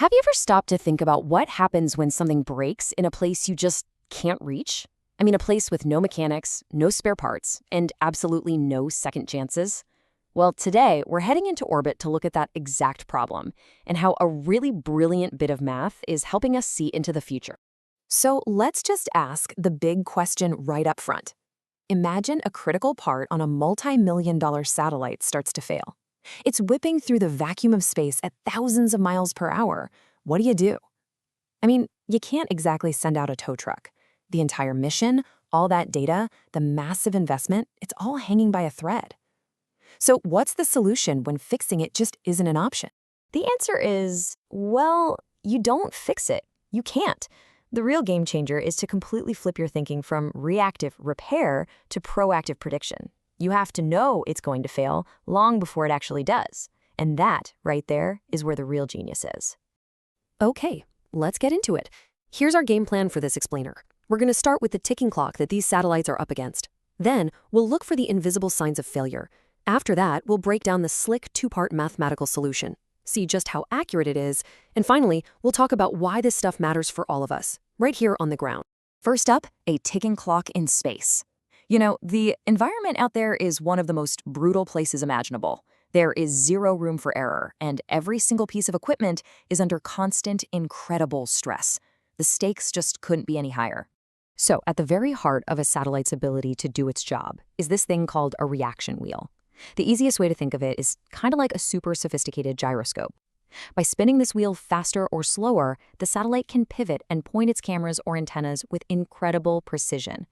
Have you ever stopped to think about what happens when something breaks in a place you just can't reach? I mean, a place with no mechanics, no spare parts, and absolutely no second chances? Well, today, we're heading into orbit to look at that exact problem and how a really brilliant bit of math is helping us see into the future. So let's just ask the big question right up front. Imagine a critical part on a multi-million-dollar satellite starts to fail. It's whipping through the vacuum of space at thousands of miles per hour. What do? I mean, you can't exactly send out a tow truck. The entire mission, all that data, the massive investment, it's all hanging by a thread. So what's the solution when fixing it just isn't an option? The answer is, well, you don't fix it. You can't. The real game changer is to completely flip your thinking from reactive repair to proactive prediction. You have to know it's going to fail long before it actually does. And that, right there, is where the real genius is. Okay, let's get into it. Here's our game plan for this explainer. We're going to start with the ticking clock that these satellites are up against. Then, we'll look for the invisible signs of failure. After that, we'll break down the slick two-part mathematical solution, see just how accurate it is, and finally, we'll talk about why this stuff matters for all of us, right here on the ground. First up, a ticking clock in space. You know, the environment out there is one of the most brutal places imaginable. There is zero room for error, and every single piece of equipment is under constant, incredible stress. The stakes just couldn't be any higher. So, at the very heart of a satellite's ability to do its job is this thing called a reaction wheel. The easiest way to think of it is kind of like a super sophisticated gyroscope. By spinning this wheel faster or slower, the satellite can pivot and point its cameras or antennas with incredible precision,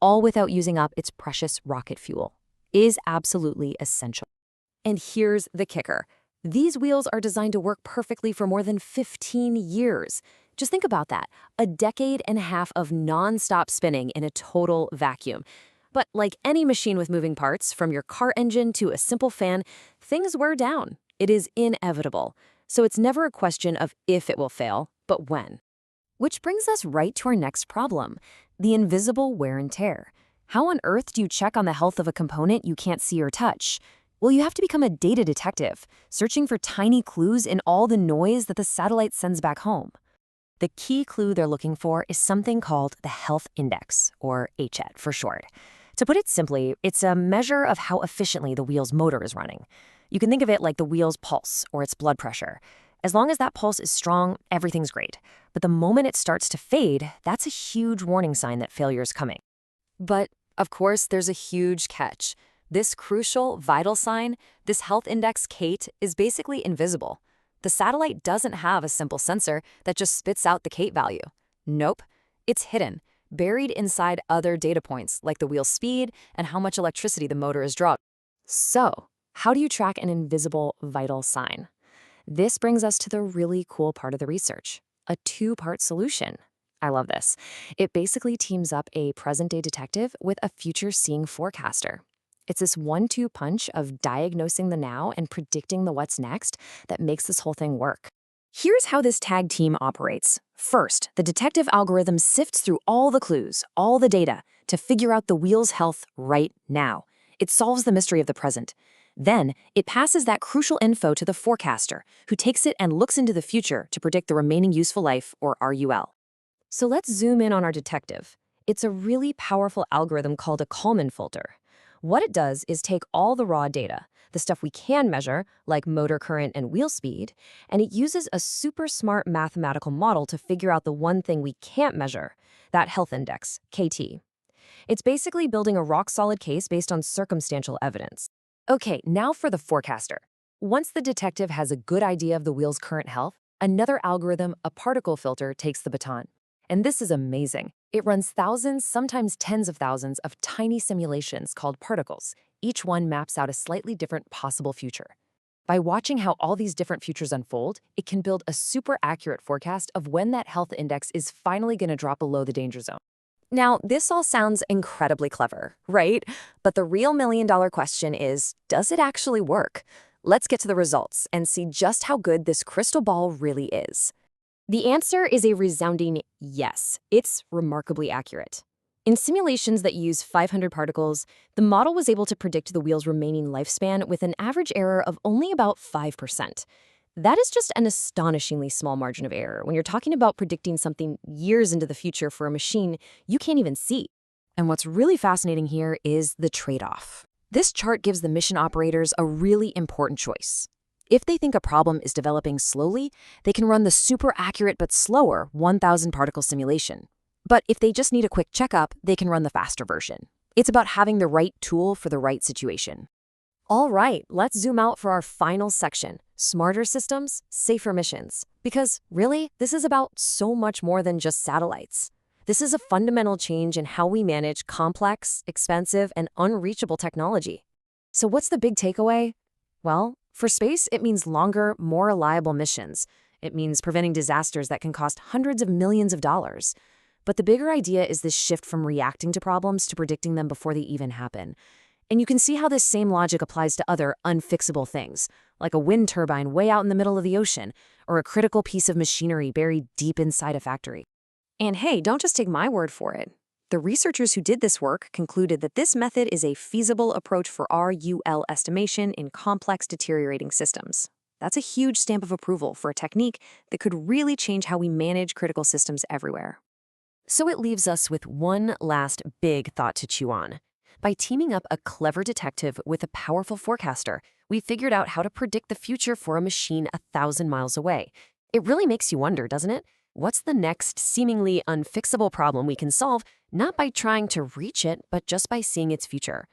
all without using up its precious rocket fuel. Is absolutely essential. And here's the kicker. These wheels are designed to work perfectly for more than 15 years. Just think about that, a decade and a half of non-stop spinning in a total vacuum. But like any machine with moving parts, from your car engine to a simple fan, things wear down. It is inevitable. So it's never a question of if it will fail, but when. Which brings us right to our next problem, the invisible wear and tear. How on earth do you check on the health of a component you can't see or touch? Well, you have to become a data detective, searching for tiny clues in all the noise that the satellite sends back home. The key clue they're looking for is something called the health index, or HET for short. To put it simply, it's a measure of how efficiently the wheel's motor is running. You can think of it like the wheel's pulse or its blood pressure. As long as that pulse is strong, everything's great. But the moment it starts to fade, that's a huge warning sign that failure is coming. But, of course, there's a huge catch. This crucial, vital sign, this health index CAIT, is basically invisible. The satellite doesn't have a simple sensor that just spits out the CAIT value. Nope, it's hidden, buried inside other data points like the wheel's speed and how much electricity the motor is drawing. So, how do you track an invisible, vital sign? This brings us to the really cool part of the research, a two-part solution. I love this. It basically teams up a present-day detective with a future-seeing forecaster. It's this 1-2 punch of diagnosing the now and predicting the what's next that makes this whole thing work. Here's how this tag team operates. First, the detective algorithm sifts through all the clues, all the data, to figure out the wheel's health right now. It solves the mystery of the present. Then, it passes that crucial info to the forecaster, who takes it and looks into the future to predict the remaining useful life, or RUL. So let's zoom in on our detective. It's a really powerful algorithm called a Kalman filter. What it does is take all the raw data, the stuff we can measure, like motor current and wheel speed, and it uses a super smart mathematical model to figure out the one thing we can't measure, that health index, KT. It's basically building a rock-solid case based on circumstantial evidence. Okay, now for the forecaster. Once the detective has a good idea of the wheel's current health, another algorithm, a particle filter, takes the baton. And this is amazing. It runs thousands, sometimes tens of thousands, of tiny simulations called particles. Each one maps out a slightly different possible future. By watching how all these different futures unfold, it can build a super accurate forecast of when that health index is finally going to drop below the danger zone. Now, this all sounds incredibly clever, right? But the real million-dollar question is, does it actually work? Let's get to the results and see just how good this crystal ball really is. The answer is a resounding yes. It's remarkably accurate. In simulations that use 500 particles, the model was able to predict the wheel's remaining lifespan with an average error of only about 5%. That is just an astonishingly small margin of error when you're talking about predicting something years into the future for a machine you can't even see. And what's really fascinating here is the trade-off. This chart gives the mission operators a really important choice. If they think a problem is developing slowly, they can run the super accurate but slower 1,000 particle simulation. But if they just need a quick checkup, they can run the faster version. It's about having the right tool for the right situation. All right, let's zoom out for our final section, smarter systems, safer missions. Because really, this is about so much more than just satellites. This is a fundamental change in how we manage complex, expensive, and unreachable technology. So what's the big takeaway? Well, for space, it means longer, more reliable missions. It means preventing disasters that can cost hundreds of millions of dollars. But the bigger idea is this shift from reacting to problems to predicting them before they even happen. And you can see how this same logic applies to other unfixable things, like a wind turbine way out in the middle of the ocean, or a critical piece of machinery buried deep inside a factory. And hey, don't just take my word for it. The researchers who did this work concluded that this method is a feasible approach for RUL estimation in complex deteriorating systems. That's a huge stamp of approval for a technique that could really change how we manage critical systems everywhere. So it leaves us with one last big thought to chew on. By teaming up a clever detective with a powerful forecaster, we figured out how to predict the future for a machine 1,000 miles away. It really makes you wonder, doesn't it? What's the next seemingly unfixable problem we can solve, not by trying to reach it, but just by seeing its future?